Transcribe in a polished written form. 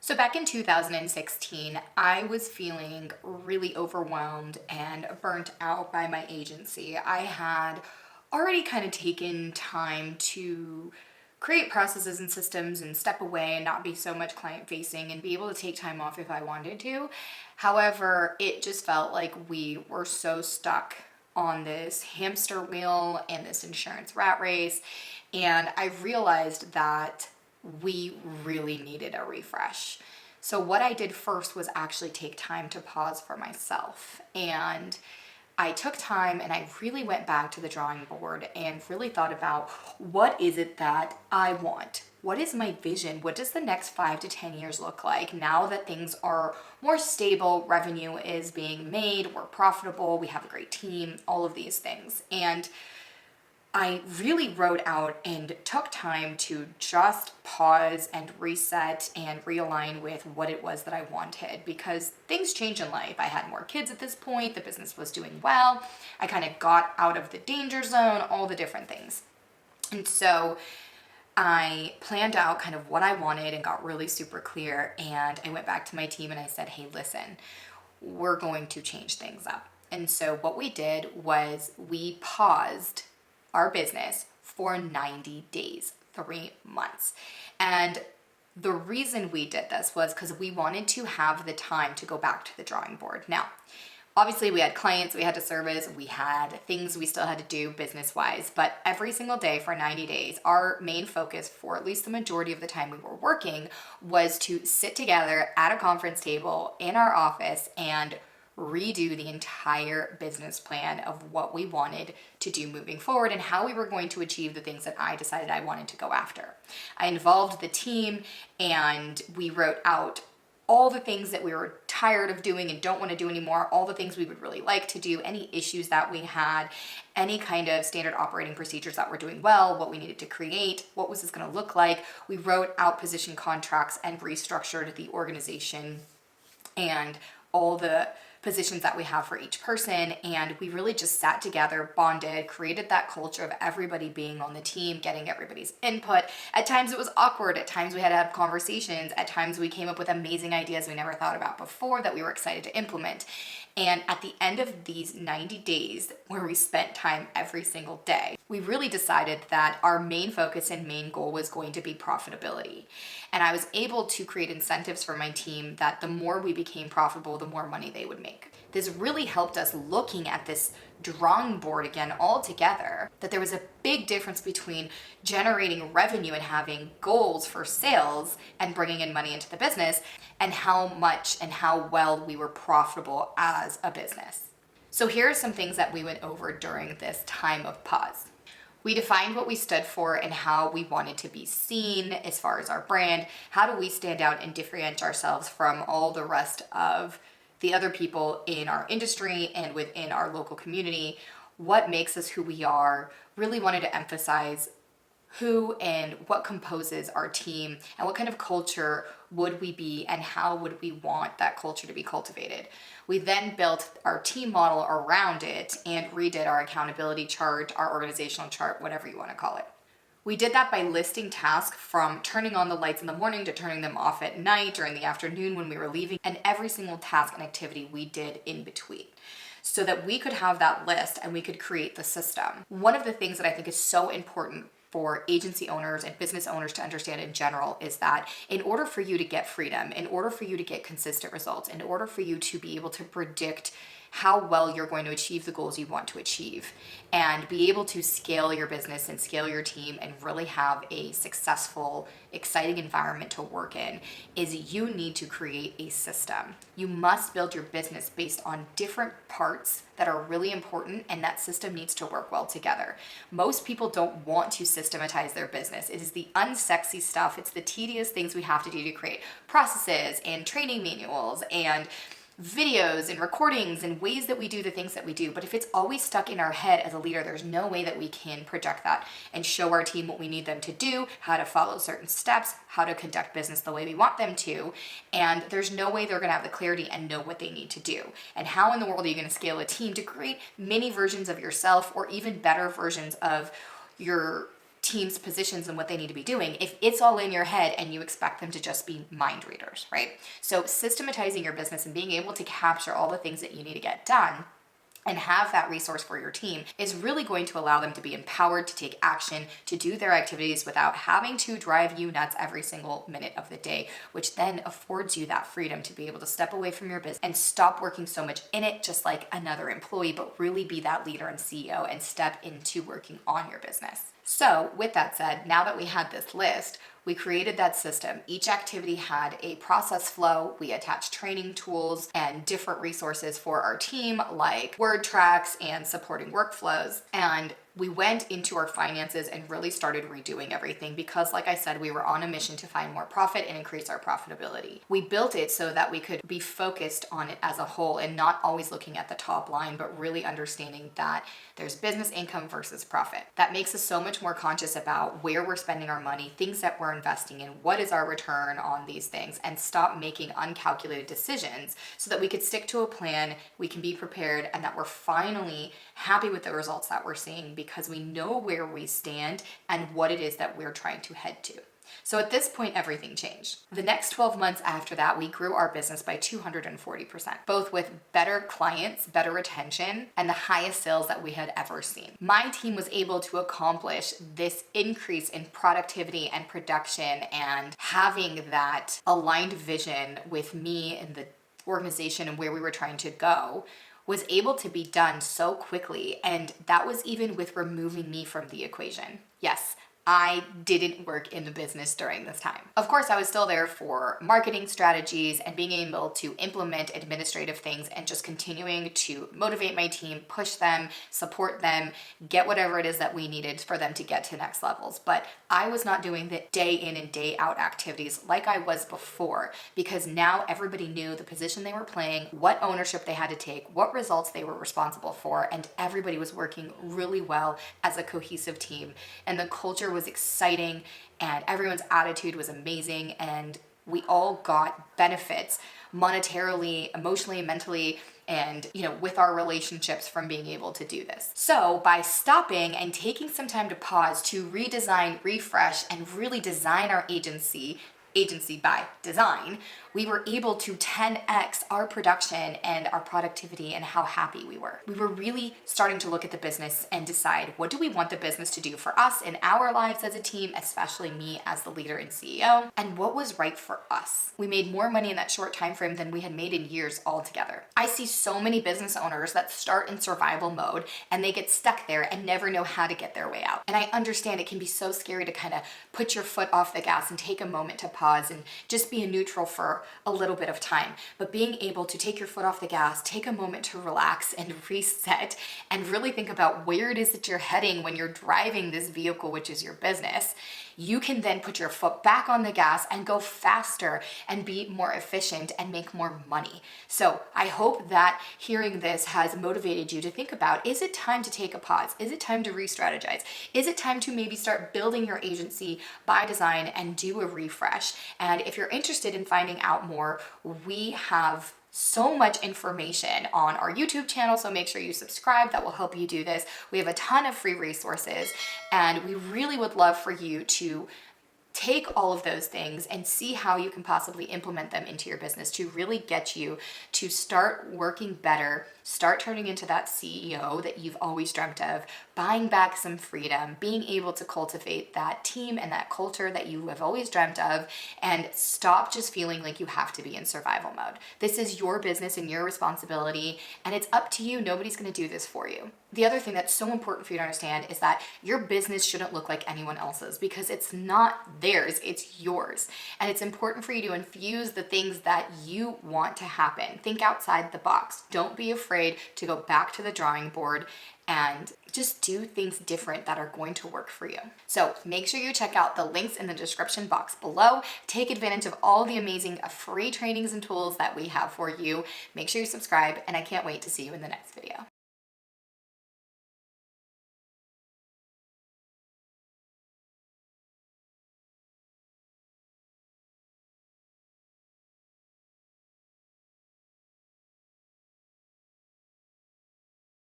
So back in 2016, I was feeling really overwhelmed and burnt out by my agency. I had already kind of taken time to create processes and systems and step away and not be so much client facing and be able to take time off if I wanted to. However, it just felt like we were so stuck on this hamster wheel and this insurance rat race. And I realized that we really needed a refresh. So, what I did first was actually take time to pause for myself. And I took time and I really went back to the drawing board and really thought about what is it that I want? What is my vision? What does the next 5 to 10 years look like now that things are more stable? Revenue is being made, we're profitable, we have a great team, all of these things. And I really wrote out and took time to just pause and reset and realign with what it was that I wanted because things change in life. I had more kids at this point, the business was doing well, I kind of got out of the danger zone, all the different things. And so I planned out kind of what I wanted and got really super clear. And I went back to my team and I said, hey, listen, we're going to change things up. And so what we did was we paused our business for 90 days, 3 months. And the reason we did this was because we wanted to have the time to go back to the drawing board. Now, obviously we had clients we had to service, we had things we still had to do business wise, but every single day for 90 days, our main focus for at least the majority of the time we were working was to sit together at a conference table in our office and redo the entire business plan of what we wanted to do moving forward and how we were going to achieve the things that I decided I wanted to go after. I involved the team and we wrote out all the things that we were tired of doing and don't want to do anymore, all the things we would really like to do, any issues that we had, any kind of standard operating procedures that we're doing well, what we needed to create, what was this going to look like. We wrote out position contracts and restructured the organization and all the positions that we have for each person. And we really just sat together, bonded, created that culture of everybody being on the team, getting everybody's input. At times it was awkward. At times we had to have conversations. At times we came up with amazing ideas we never thought about before that we were excited to implement. And at the end of these 90 days, where we spent time every single day, we really decided that our main focus and main goal was going to be profitability. And I was able to create incentives for my team that the more we became profitable, the more money they would make. This really helped us looking at this drawing board again all together, that there was a big difference between generating revenue and having goals for sales and bringing in money into the business and how much and how well we were profitable as a business. So here are some things that we went over during this time of pause. We defined what we stood for and how we wanted to be seen as far as our brand. How do we stand out and differentiate ourselves from all the rest of the other people in our industry and within our local community? What makes us who we are? Really wanted to emphasize who and what composes our team and what kind of culture would we be and how would we want that culture to be cultivated. We then built our team model around it and redid our accountability chart, our organizational chart, whatever you want to call it. We did that by listing tasks from turning on the lights in the morning to turning them off at night or in the afternoon when we were leaving, and every single task and activity we did in between, so that we could have that list and we could create the system. One of the things that I think is so important for agency owners and business owners to understand in general is that in order for you to get freedom, in order for you to get consistent results, in order for you to be able to predict how well you're going to achieve the goals you want to achieve and be able to scale your business and scale your team and really have a successful, exciting environment to work in, is you need to create a system. You must build your business based on different parts that are really important, and that system needs to work well together. Most people don't want to systematize their business. It is the unsexy stuff. It's the tedious things we have to do to create processes and training manuals and videos and recordings and ways that we do the things that we do. But if it's always stuck in our head as a leader, there's no way that we can project that and show our team what we need them to do, how to follow certain steps, how to conduct business the way we want them to. And there's no way they're going to have the clarity and know what they need to do. And how in the world are you going to scale a team to create mini versions of yourself or even better versions of your team's positions and what they need to be doing if it's all in your head and you expect them to just be mind readers, right? So systematizing your business and being able to capture all the things that you need to get done and have that resource for your team is really going to allow them to be empowered to take action, to do their activities without having to drive you nuts every single minute of the day, which then affords you that freedom to be able to step away from your business and stop working so much in it just like another employee, but really be that leader and CEO and step into working on your business. So with that said, now that we had this list, we created that system. Each activity had a process flow. We attached training tools and different resources for our team, like word tracks and supporting workflows. And we went into our finances and really started redoing everything because, like I said, we were on a mission to find more profit and increase our profitability. We built it so that we could be focused on it as a whole and not always looking at the top line, but really understanding that there's business income versus profit. That makes us so much more conscious about where we're spending our money, things that we're investing in, what is our return on these things, and stop making uncalculated decisions so that we could stick to a plan, we can be prepared, and that we're finally happy with the results that we're seeing because we know where we stand and what it is that we're trying to head to. So at this point, everything changed. The next 12 months after that, we grew our business by 240%, both with better clients, better retention, and the highest sales that we had ever seen. My team was able to accomplish this increase in productivity and production and having that aligned vision with me and the organization and where we were trying to go was able to be done so quickly. And that was even with removing me from the equation. Yes, I didn't work in the business during this time. Of course, I was still there for marketing strategies and being able to implement administrative things and just continuing to motivate my team, push them, support them, get whatever it is that we needed for them to get to next levels. But I was not doing the day in and day out activities like I was before because now everybody knew the position they were playing, what ownership they had to take, what results they were responsible for, and everybody was working really well as a cohesive team. And the culture was exciting and everyone's attitude was amazing and we all got benefits monetarily, emotionally, mentally, and with our relationships from being able to do this. So by stopping and taking some time to pause to redesign, refresh, and really design our agency by design, we were able to 10x our production and our productivity and how happy we were. We were really starting to look at the business and decide, what do we want the business to do for us in our lives as a team, especially me as the leader and CEO, and what was right for us. We made more money in that short time frame than we had made in years altogether. I see so many business owners that start in survival mode and they get stuck there and never know how to get their way out. And I understand it can be so scary to kind of put your foot off the gas and take a moment to pause and just be in neutral for a little bit of time. But being able to take your foot off the gas, take a moment to relax and reset and really think about where it is that you're heading when you're driving this vehicle, which is your business, you can then put your foot back on the gas and go faster and be more efficient and make more money. So I hope that hearing this has motivated you to think about, is it time to take a pause? Is it time to re-strategize? Is it time to maybe start building your agency by design and do a refresh? And if you're interested in finding out more, we have so much information on our YouTube channel, so make sure you subscribe. That will help you do this. We have a ton of free resources, and we really would love for you to take all of those things and see how you can possibly implement them into your business to really get you to start working better, start turning into that CEO that you've always dreamt of, buying back some freedom, being able to cultivate that team and that culture that you have always dreamt of, and stop just feeling like you have to be in survival mode. This is your business and your responsibility, and it's up to you. Nobody's going to do this for you. The other thing that's so important for you to understand is that your business shouldn't look like anyone else's because it's not theirs, it's yours. And it's important for you to infuse the things that you want to happen. Think outside the box. Don't be afraid to go back to the drawing board and just do things different that are going to work for you. So make sure you check out the links in the description box below. Take advantage of all the amazing free trainings and tools that we have for you. Make sure you subscribe, and I can't wait to see you in the next video.